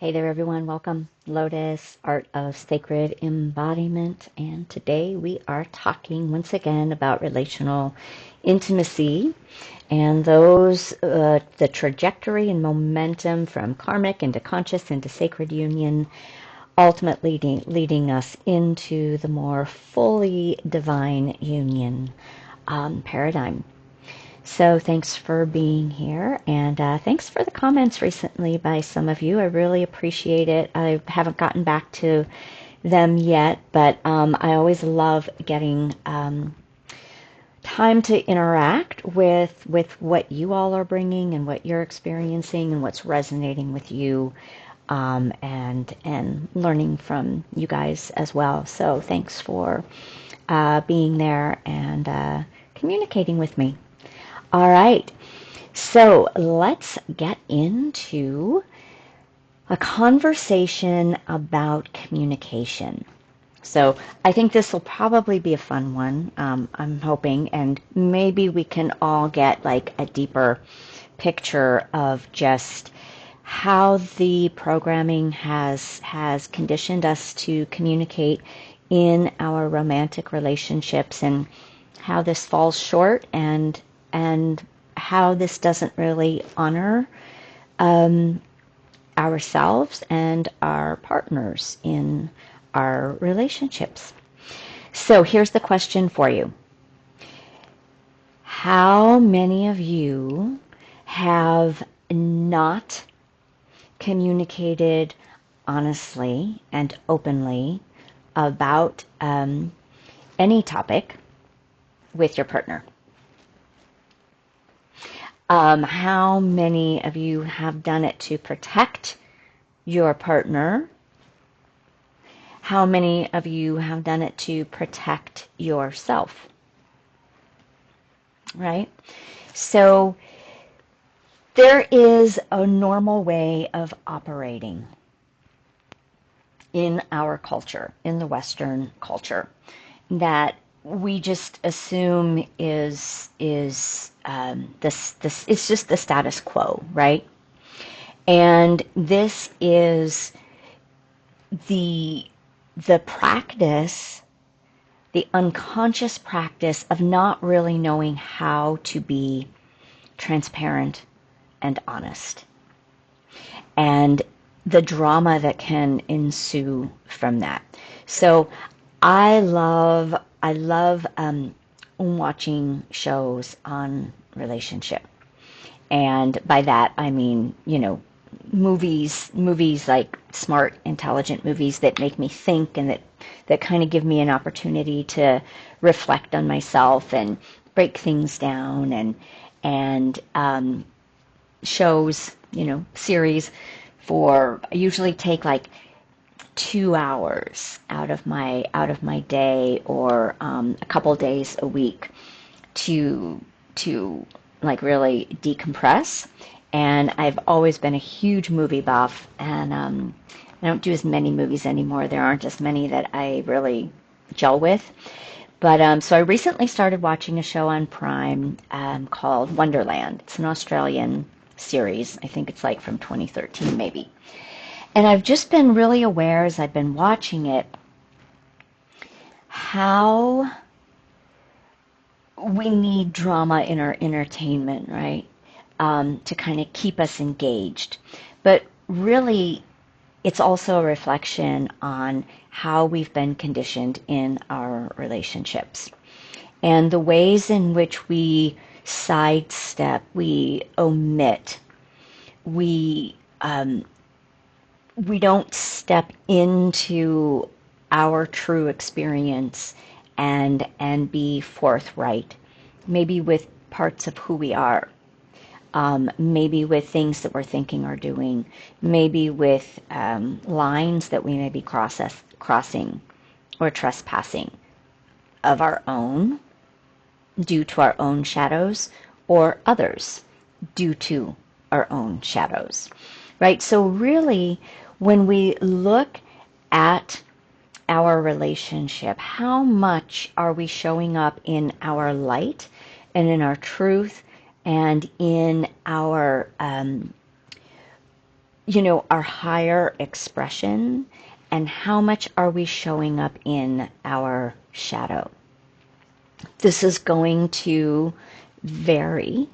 Hey there, everyone. Welcome. Lotus, Art of Sacred Embodiment. And today we are talking once again about relational intimacy and the trajectory and momentum from karmic into conscious into sacred union, ultimately leading us into the more fully divine union paradigm. So thanks for being here, and thanks for the comments recently by some of you. I really appreciate it. I haven't gotten back to them yet, but I always love getting time to interact with what you all are bringing and what you're experiencing and what's resonating with you, and learning from you guys as well. So thanks for being there and communicating with me. All right, so let's get into a conversation about communication. So I think this will probably be a fun one, I'm hoping, and maybe we can all get like a deeper picture of just how the programming has conditioned us to communicate in our romantic relationships and how this falls short and how this doesn't really honor ourselves and our partners in our relationships. So here's the question for you. How many of you have not communicated honestly and openly about any topic with your partner? How many of you have done it to protect your partner? How many of you have done it to protect yourself? Right? So there is a normal way of operating in our culture, in the Western culture, that we just assume is this it's just the status quo, right? And this is the practice, the unconscious practice of not really knowing how to be transparent and honest, and the drama that can ensue from that. So I love watching shows on relationship, and by that I mean, movies like smart, intelligent movies that make me think and that kind of give me an opportunity to reflect on myself and break things down, and shows, series I usually take like 2 hours out of my day, or a couple days a week to like really decompress. And I've always been a huge movie buff, and I don't do as many movies anymore. There aren't as many that I really gel with. But so I recently started watching a show on Prime called Wonderland. It's an Australian series. I think it's like from 2013 maybe. And I've just been really aware as I've been watching it how we need drama in our entertainment, right? To kind of keep us engaged. But really, it's also a reflection on how we've been conditioned in our relationships and the ways in which we sidestep, we omit, we don't step into our true experience and be forthright, maybe with parts of who we are, maybe with things that we're thinking or doing, maybe with lines that we may be crossing or trespassing of our own due to our own shadows, or others due to our own shadows, right? So really, when we look at our relationship, how much are we showing up in our light and in our truth and in our our higher expression, and how much are we showing up in our shadow. This is going to vary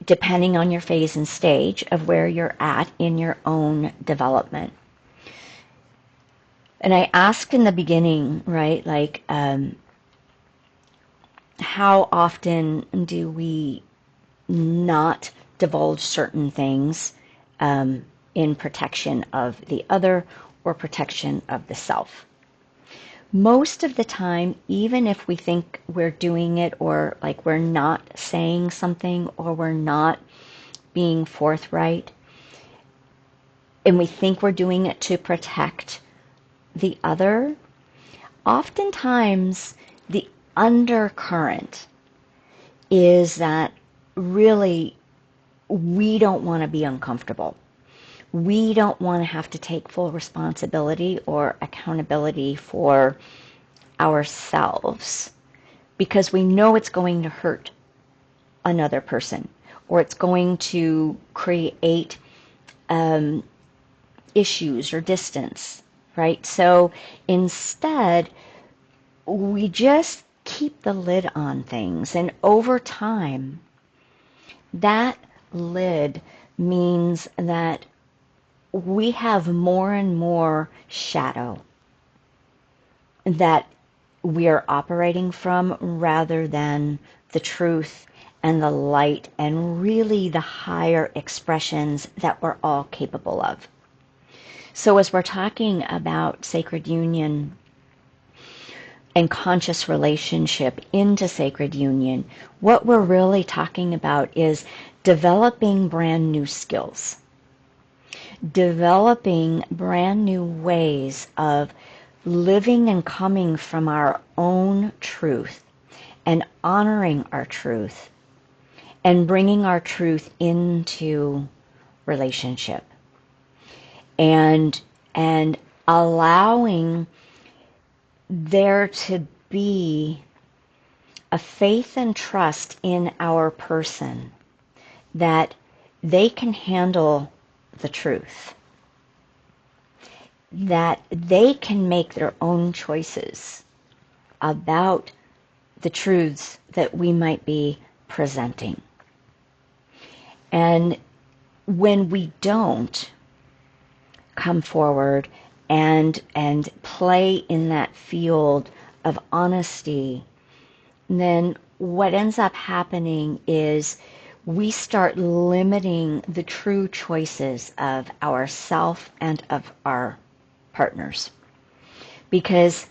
depending on your phase and stage of where you're at in your own development. And I asked in the beginning, right, like, how often do we not divulge certain things in protection of the other or protection of the self? Most of the time, even if we think we're doing it, or like we're not saying something, or we're not being forthright, and we think we're doing it to protect the other, oftentimes the undercurrent is that really we don't want to be uncomfortable. We don't want to have to take full responsibility or accountability for ourselves, because we know it's going to hurt another person, or it's going to create issues or distance, right? So instead, we just keep the lid on things, and over time, that lid means that we have more and more shadow that we are operating from, rather than the truth and the light and really the higher expressions that we're all capable of. So as we're talking about sacred union and conscious relationship into sacred union, what we're really talking about is developing brand new skills, developing brand new ways of living and coming from our own truth, and honoring our truth, and bringing our truth into relationship, and allowing there to be a faith and trust in our person that they can handle the truth, that they can make their own choices about the truths that we might be presenting. And when we don't come forward and play in that field of honesty, then what ends up happening is we start limiting the true choices of ourself and of our partners. Because,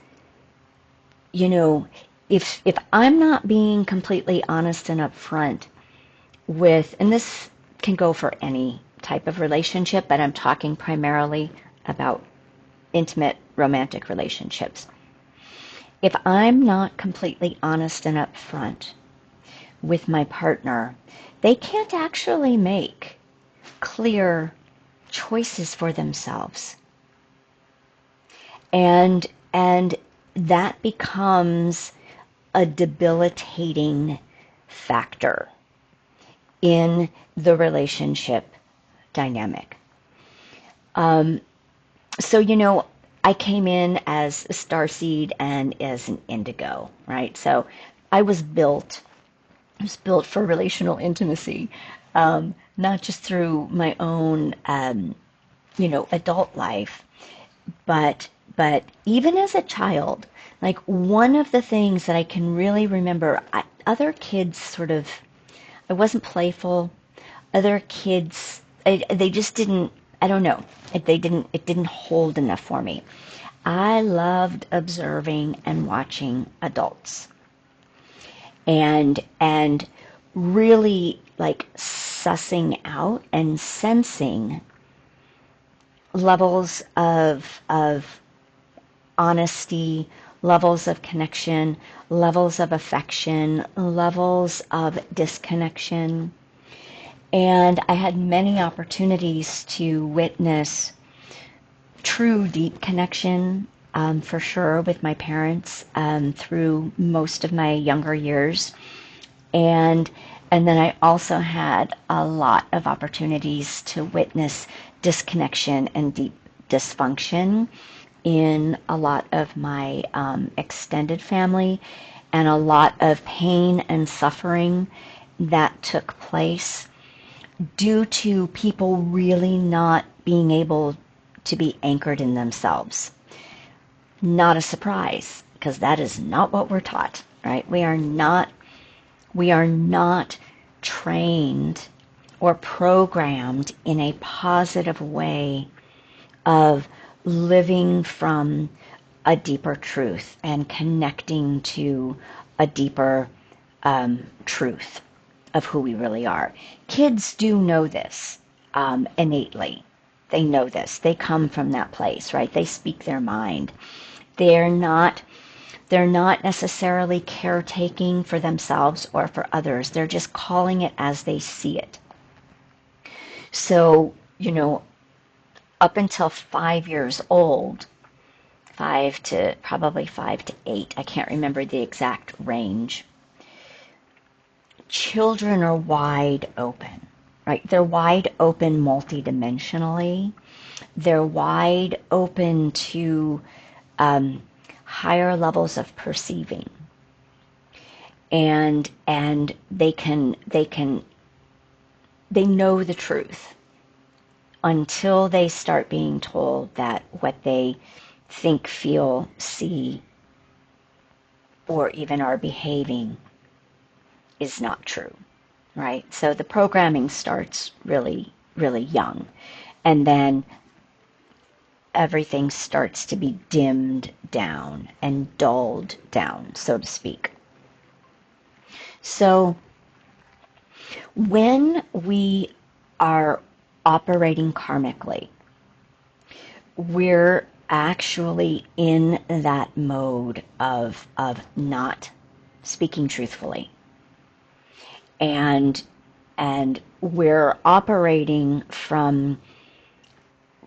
if I'm not being completely honest and upfront with, and this can go for any type of relationship, but I'm talking primarily about intimate romantic relationships. If I'm not completely honest and upfront with my partner, they can't actually make clear choices for themselves. And that becomes a debilitating factor in the relationship dynamic. So, I came in as a starseed and as an indigo, right? So I was built for relational intimacy, not just through my own, adult life, but even as a child. Like, one of the things that I can really remember, other kids I wasn't playful. Other kids, they just didn't, I don't know, it didn't hold enough for me. I loved observing and watching adults, and really like sussing out and sensing levels of honesty, levels of connection, levels of affection, levels of disconnection. And I had many opportunities to witness true deep connection, for sure, with my parents through most of my younger years. And And then I also had a lot of opportunities to witness disconnection and deep dysfunction in a lot of my extended family, and a lot of pain and suffering that took place due to people really not being able to be anchored in themselves. Not a surprise, because that is not what we're taught, right? We are not trained or programmed in a positive way of living from a deeper truth and connecting to a deeper truth of who we really are. Kids do know this innately. They know this. They come from that place, right? They speak their mind. They're not necessarily caretaking for themselves or for others. They're just calling it as they see it. So, up until 5 years old, probably 5 to 8, I can't remember the exact range, children are wide open, right? They're wide open multidimensionally. They're wide open to higher levels of perceiving, and they know the truth until they start being told that what they think, feel, see, or even are behaving is not true, right? So the programming starts really, really young, and then everything starts to be dimmed down and dulled down, so to speak. So when we are operating karmically, we're actually in that mode of not speaking truthfully. And we're operating from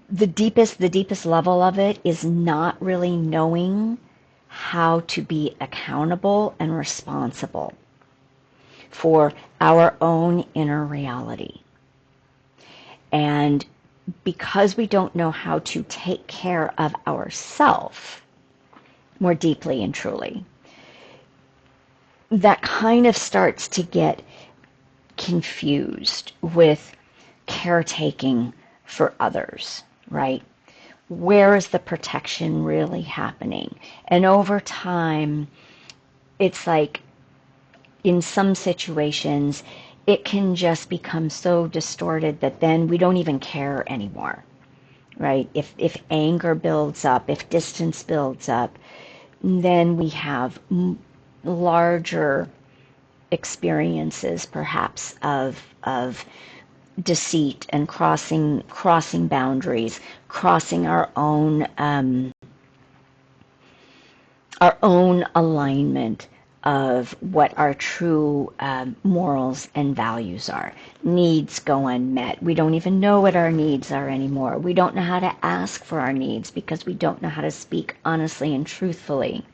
the deepest level of it is not really knowing how to be accountable and responsible for our own inner reality. And because we don't know how to take care of ourselves more deeply and truly, that kind of starts to get confused with caretaking for others, right? Where is the protection really happening? And over time, it's like in some situations, it can just become so distorted that then we don't even care anymore, right? If anger builds up, if distance builds up, then we have larger experiences, perhaps, of deceit and crossing boundaries, crossing our own alignment of what our true morals and values are. Needs go unmet. We don't even know what our needs are anymore. We don't know how to ask for our needs because we don't know how to speak honestly and truthfully.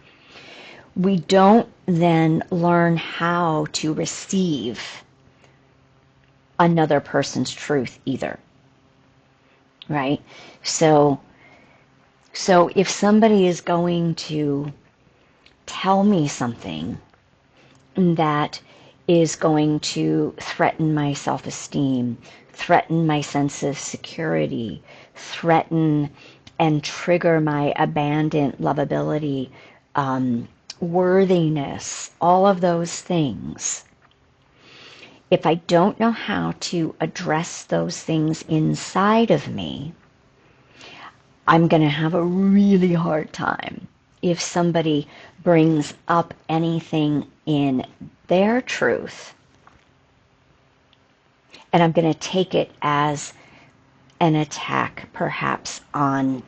We don't then learn how to receive another person's truth either, right? So if somebody is going to tell me something that is going to threaten my self-esteem, threaten my sense of security, threaten and trigger my abandoned lovability, worthiness, all of those things, if I don't know how to address those things inside of me, I'm going to have a really hard time if somebody brings up anything in their truth, and I'm going to take it as an attack, perhaps, on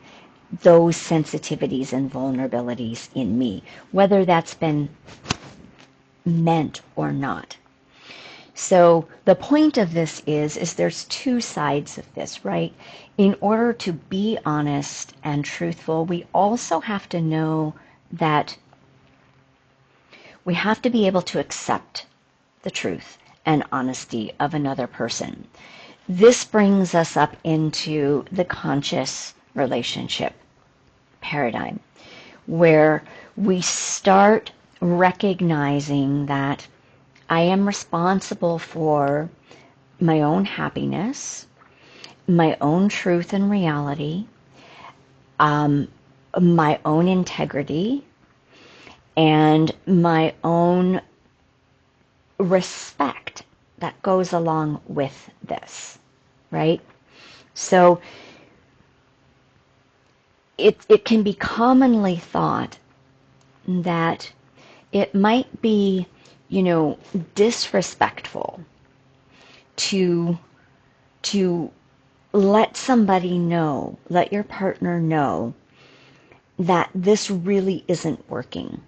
those sensitivities and vulnerabilities in me, whether that's been meant or not. So the point of this is there's two sides of this, right? In order to be honest and truthful, we also have to know that we have to be able to accept the truth and honesty of another person. This brings us up into the conscious relationship paradigm, where we start recognizing that I am responsible for my own happiness, my own truth and reality, my own integrity, and my own respect that goes along with this, right? So it can be commonly thought that it might be, disrespectful to let somebody know, let your partner know that this really isn't working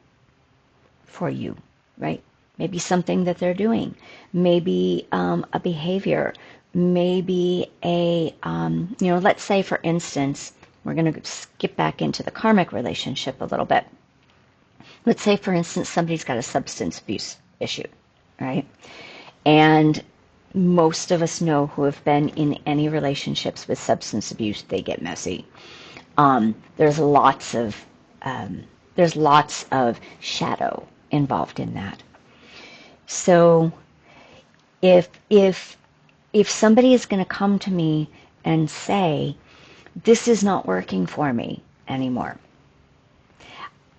for you, right? Maybe something that they're doing, maybe a behavior, maybe let's say, for instance, we're going to skip back into the karmic relationship a little bit. Let's say, for instance, somebody's got a substance abuse issue, right? And most of us know, who have been in any relationships with substance abuse, they get messy. There's lots of shadow involved in that. So if somebody is going to come to me and say, this is not working for me anymore,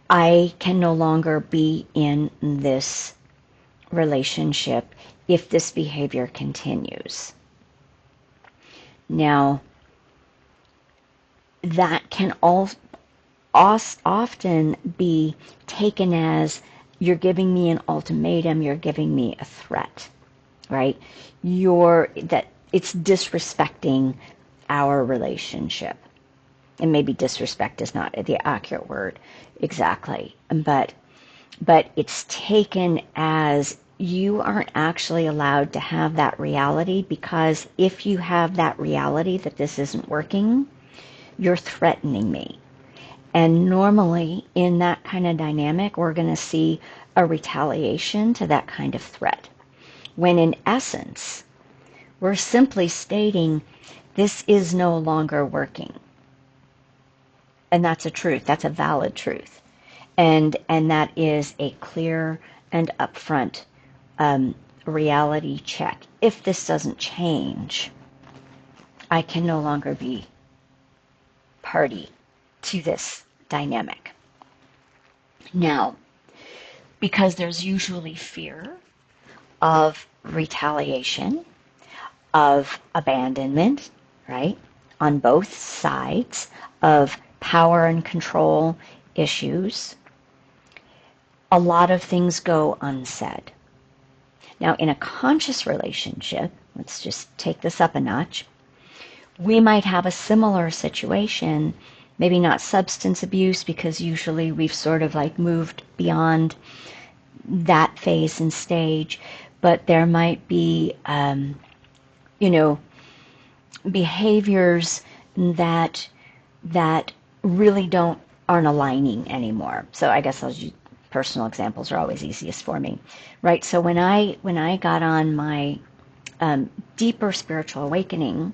I can no longer be in this relationship if this behavior continues. Now, that can often be taken as, you're giving me an ultimatum, you're giving me a threat, right? That it's disrespecting our relationship. And maybe disrespect is not the accurate word exactly, but it's taken as, you aren't actually allowed to have that reality, because if you have that reality that this isn't working, you're threatening me. And normally in that kind of dynamic, we're going to see a retaliation to that kind of threat. When in essence, we're simply stating, this is no longer working. And that's a truth. That's a valid truth. And that is a clear and upfront reality check. If this doesn't change, I can no longer be party to this dynamic. Now, because there's usually fear of retaliation, of abandonment, right, on both sides, of power and control issues, a lot of things go unsaid. Now, in a conscious relationship, let's just take this up a notch, we might have a similar situation, maybe not substance abuse, because usually we've sort of like moved beyond that phase and stage, but there might be, behaviors that really aren't aligning anymore. So I guess those personal examples are always easiest for me, right? So when I got on my deeper spiritual awakening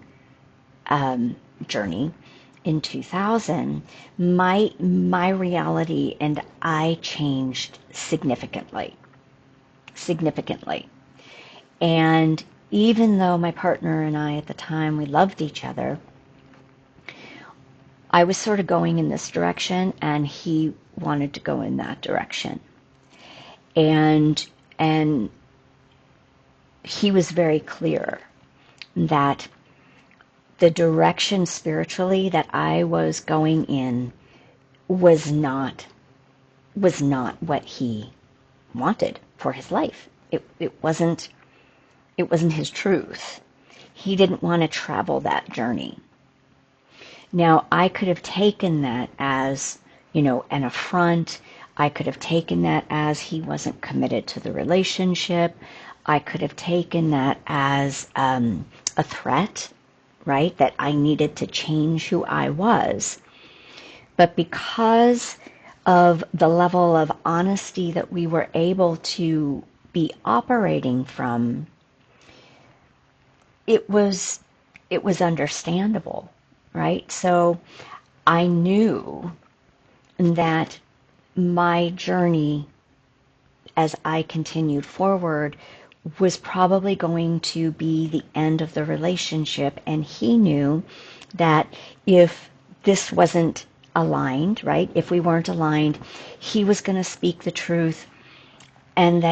journey in 2000, my reality and I changed significantly. And even though my partner and I at the time, we loved each other, I was sort of going in this direction and he wanted to go in that direction. And he was very clear that the direction spiritually that I was going in was not what he wanted for his life. It wasn't his truth. He didn't want to travel that journey. Now, I could have taken that as, an affront. I could have taken that as he wasn't committed to the relationship. I could have taken that as a threat, right? That I needed to change who I was. But because of the level of honesty that we were able to be operating from, it was understandable, right? So I knew that my journey as I continued forward was probably going to be the end of the relationship, and he knew that if this wasn't aligned, right? If we weren't aligned, he was going to speak the truth, and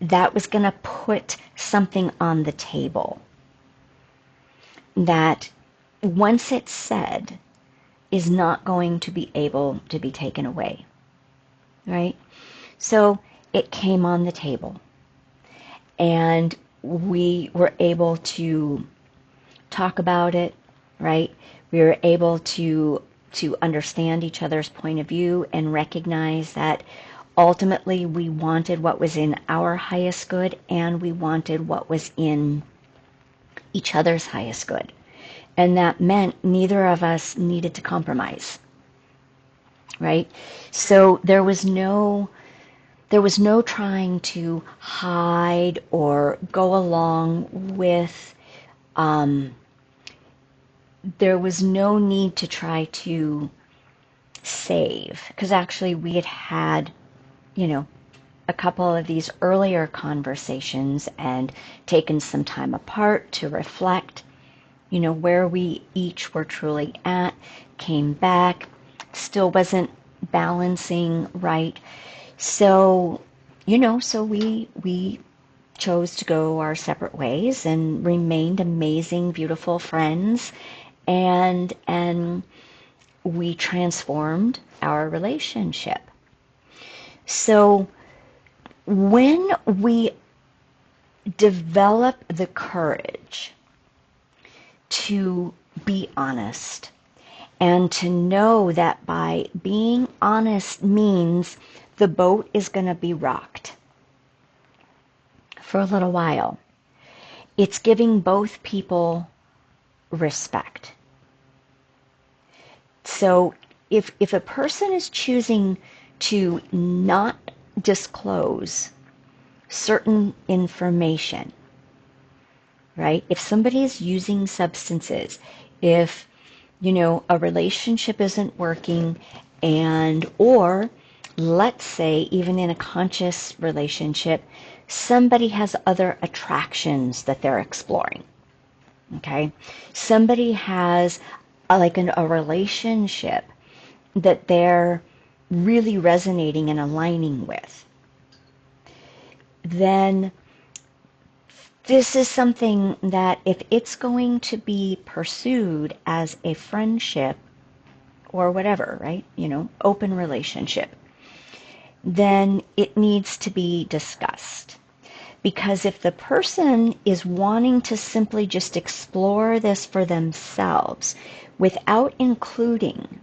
that was going to put something on the table that once it's said is not going to be able to be taken away, right? So it came on the table, and we were able to talk about it, right? We were able to understand each other's point of view and recognize that ultimately we wanted what was in our highest good, and we wanted what was in each other's highest good. And that meant neither of us needed to compromise, right? So there was no trying to hide or go along with, there was no need to try to save, because actually we had, a couple of these earlier conversations and taken some time apart to reflect, where we each were truly at, came back, still wasn't balancing right. So, so we chose to go our separate ways and remained amazing, beautiful friends, and we transformed our relationship. So when we develop the courage to be honest, and to know that by being honest means the boat is going to be rocked for a little while, it's giving both people respect. So if a person is choosing to not disclose certain information, right? If somebody is using substances, if a relationship isn't working, or let's say even in a conscious relationship, somebody has other attractions that they're exploring, okay? Somebody has a relationship that they're really resonating and aligning with, then this is something that if it's going to be pursued as a friendship or whatever, right? Open relationship, then it needs to be discussed. Because if the person is wanting to simply just explore this for themselves without including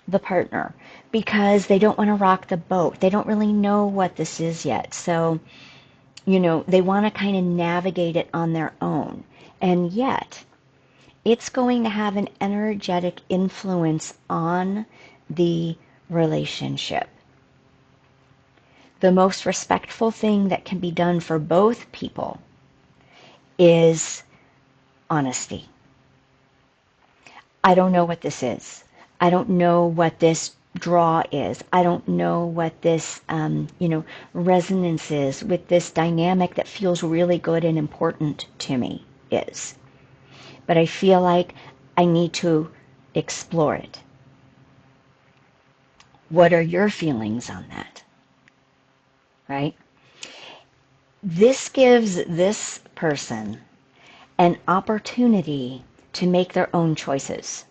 the partner, because they don't want to rock the boat, they don't really know what this is yet, so they want to kind of navigate it on their own, and yet it's going to have an energetic influence on the relationship. The most respectful thing that can be done for both people is honesty. I don't know what this is. I don't know what this draw is. I don't know what this, resonance is with this dynamic that feels really good and important to me is. But I feel like I need to explore it. What are your feelings on that? Right? This gives this person an opportunity to make their own choices,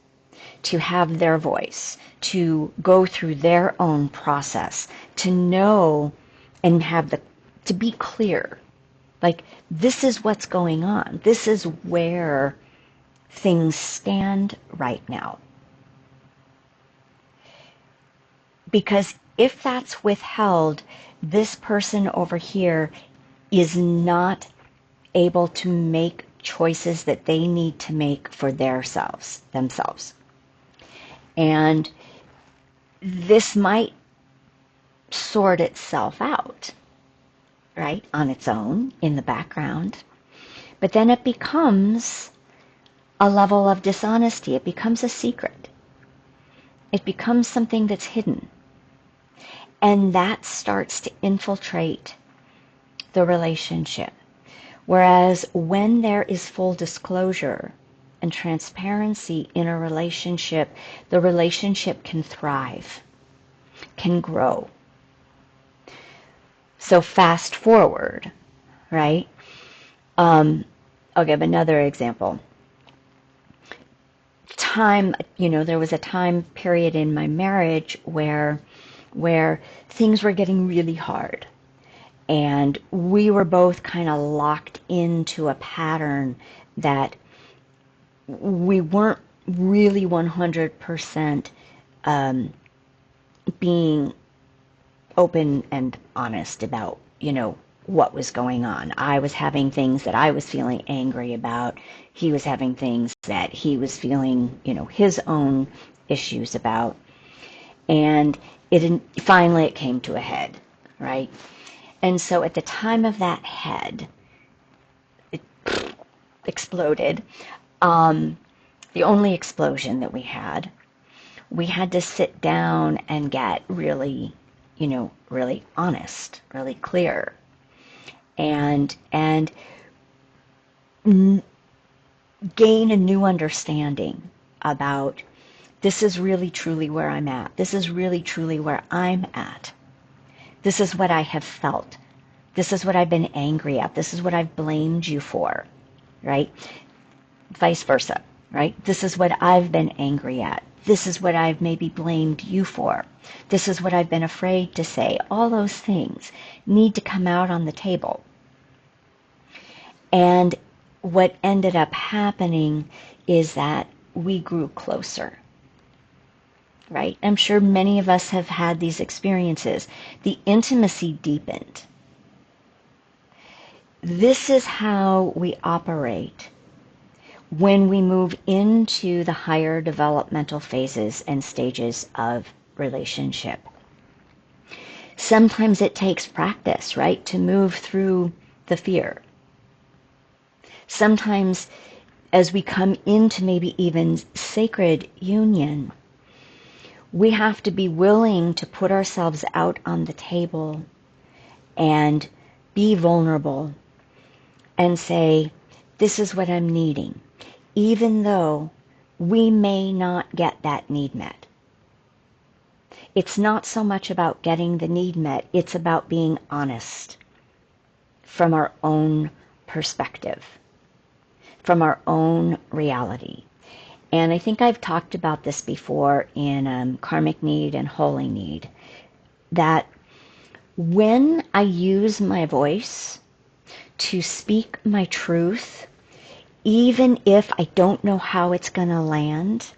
to have their voice, to go through their own process, to know and to be clear. Like, this is what's going on. This is where things stand right now. Because if that's withheld, this person over here is not able to make choices that they need to make for themselves. And this might sort itself out, right, on its own in the background. But then it becomes a level of dishonesty. It becomes a secret. It becomes something that's hidden. And that starts to infiltrate the relationship. Whereas when there is full disclosure and transparency in a relationship, the relationship can thrive, can grow. So fast forward, right? I'll give another example. There was a time period in my marriage where things were getting really hard. And we were both kind of locked into a pattern that we weren't really 100% being open and honest about, what was going on. I was having things that I was feeling angry about. He was having things that he was feeling, his own issues about. And finally it came to a head, right? And so at the time of that head, it exploded. The only explosion that we had to sit down and get really, really honest, really clear, and gain a new understanding about this is really truly where I'm at. This is really truly where I'm at. This is what I have felt. This is what I've been angry at. This is what I've blamed you for, right? Vice versa, right? This is what I've been angry at. This is what I've maybe blamed you for. This is what I've been afraid to say. All those things need to come out on the table. And what ended up happening is that we grew closer, right? I'm sure many of us have had these experiences. The intimacy deepened. This is how we operate when we move into the higher developmental phases and stages of relationship. Sometimes it takes practice, right, to move through the fear. Sometimes as we come into maybe even sacred union, we have to be willing to put ourselves out on the table and be vulnerable and say, this is what I'm needing, even though we may not get that need met. It's not so much about getting the need met, it's about being honest from our own perspective, from our own reality. And I think I've talked about this before in karmic need and holy need, that when I use my voice to speak my truth, even if I don't know how it's going to land,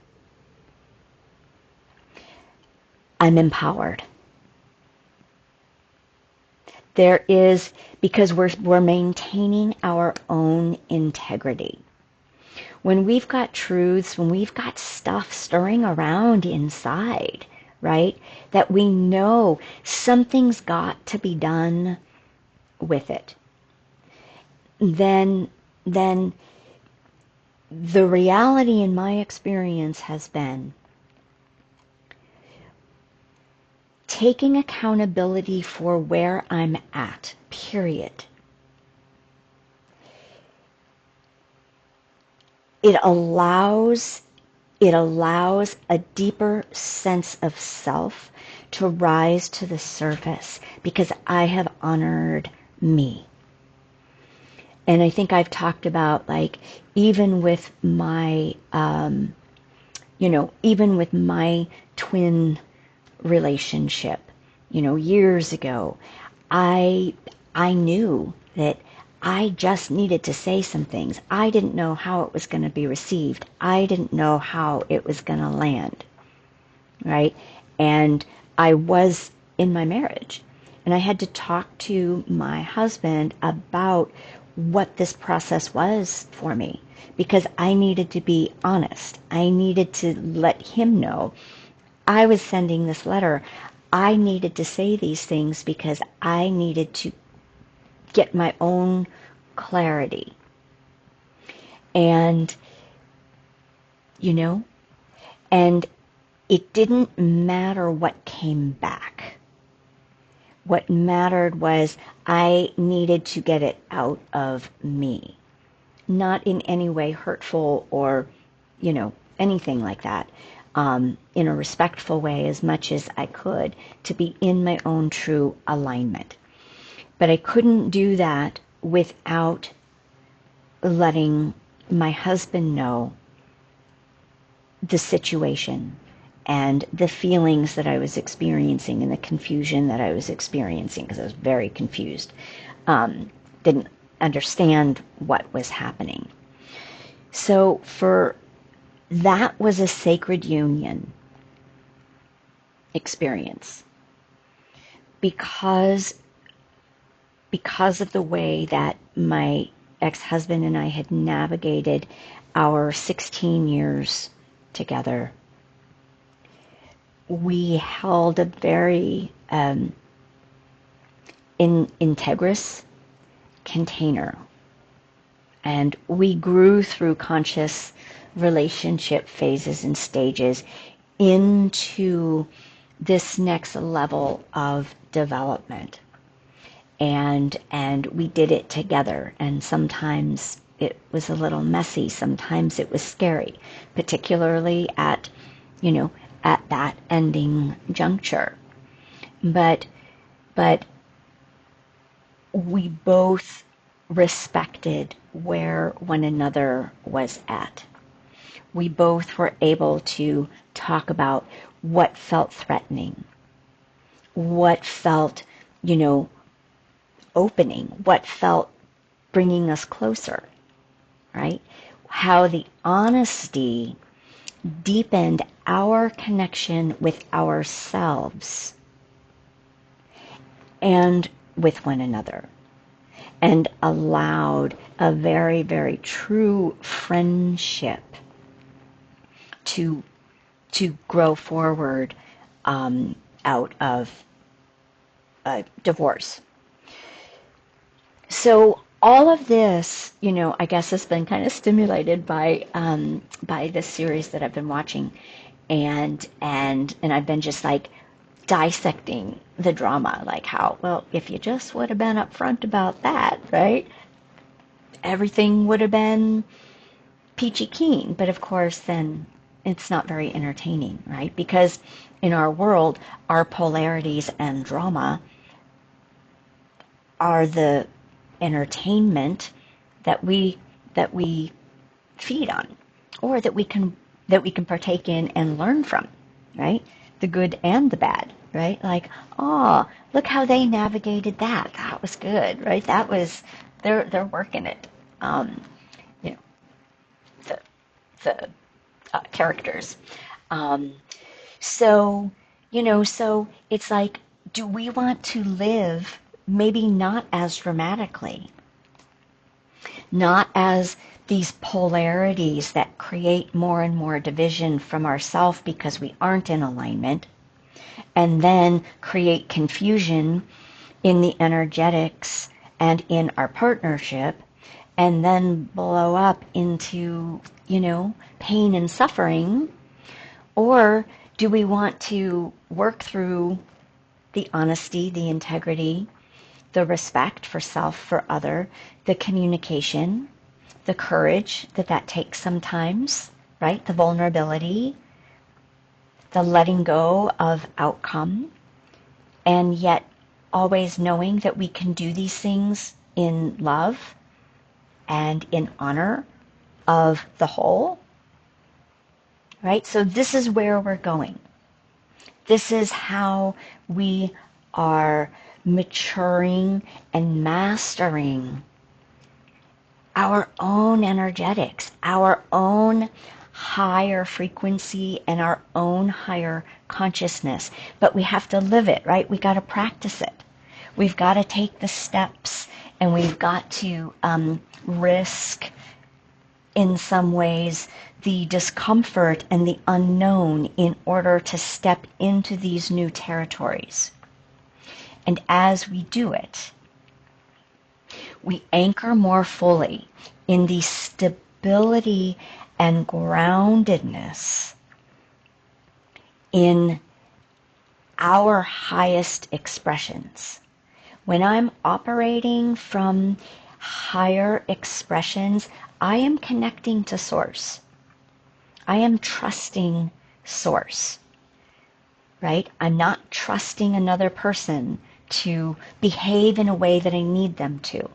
I'm empowered. Because we're maintaining our own integrity. When we've got truths, when we've got stuff stirring around inside, right, that we know something's got to be done with it, then the reality in my experience has been taking accountability for where I'm at, period. It allows a deeper sense of self to rise to the surface because I have honored me. And I think I've talked about, like, even with my, even with my twin relationship, years ago, I knew that I just needed to say some things. I didn't know how it was going to be received. I didn't know how it was going to land, right? And I was in my marriage, and I had to talk to my husband about what this process was for me, because I needed to be honest. I needed to let him know I was sending this letter. I needed to say these things because I needed to get my own clarity. And, you know, and it didn't matter what came back. What mattered was I needed to get it out of me. Not in any way hurtful or, anything like that. In a respectful way as much as I could, to be in my own true alignment. But I couldn't do that without letting my husband know the situation and the feelings that I was experiencing and the confusion that I was experiencing, because I was very confused. Didn't understand what was happening. So that was a sacred union experience because of the way that my ex-husband and I had navigated our 16 years together. We held a very integrous container, and we grew through conscious relationship phases and stages into this next level of development. And we did it together, and sometimes it was a little messy, sometimes it was scary, particularly at that ending juncture. But we both respected where one another was at. We both were able to talk about what felt threatening, what felt, opening, what felt bringing us closer, right? How the honesty deepened our connection with ourselves and with one another, and allowed a very, very true friendship to grow forward out of a divorce. So all of this, I guess has been kind of stimulated by this series that I've been watching, and I've been just like dissecting the drama, like how, well, if you just would have been upfront about that, right? Everything would have been peachy keen. But of course, then it's not very entertaining, right? Because in our world, our polarities and drama are the entertainment that we feed on, or that we can partake in and learn from, right? The good and the bad, right? Like, oh, look how they navigated that. That was good, right? That was they're working it. You know, the characters. So so it's like, do we want to live maybe not as dramatically, not as these polarities that create more and more division from ourselves because we aren't in alignment, and then create confusion in the energetics and in our partnership, and then blow up into, pain and suffering? Or do we want to work through the honesty, the integrity, the respect for self, for other, the communication, the courage that takes sometimes, right? The vulnerability, the letting go of outcome, and yet always knowing that we can do these things in love and in honor of the whole, right? So this is where we're going. This is how we are maturing and mastering our own energetics, our own higher frequency, and our own higher consciousness. But we have to live it, right? We got to practice it. We've got to take the steps, and we've got to risk, in some ways, the discomfort and the unknown in order to step into these new territories. And as we do it, we anchor more fully in the stability and groundedness in our highest expressions. When I'm operating from higher expressions, I am connecting to Source. I am trusting Source, right? I'm not trusting another person to behave in a way that I need them to.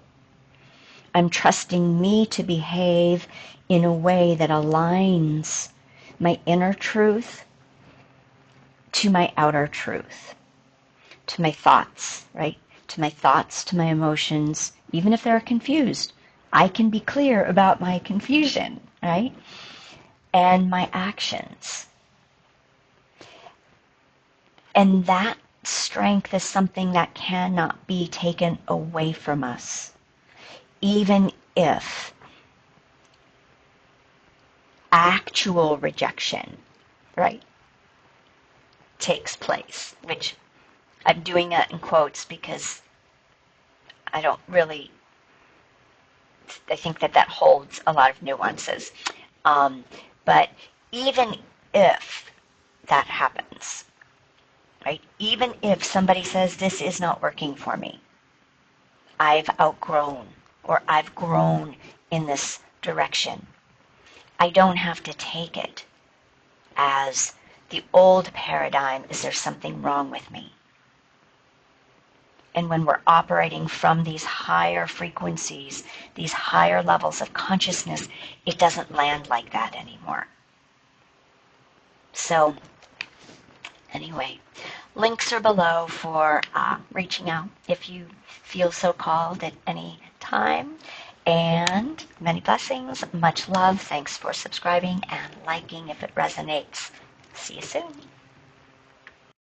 I'm trusting me to behave in a way that aligns my inner truth to my outer truth, to my thoughts, right? To my thoughts, to my emotions, even if they're confused. I can be clear about my confusion, right? And my actions. And that strength is something that cannot be taken away from us, even if actual rejection, right, takes place, which I'm doing that in quotes because I think that holds a lot of nuances. But even if that happens, right, even if somebody says this is not working for me, I've outgrown or I've grown in this direction, I don't have to take it as the old paradigm is there something wrong with me. And when we're operating from these higher frequencies, these higher levels of consciousness, it doesn't land like that anymore. So, anyway, links are below for reaching out if you feel so called at any time. And many blessings, much love. Thanks for subscribing and liking if it resonates. See you soon.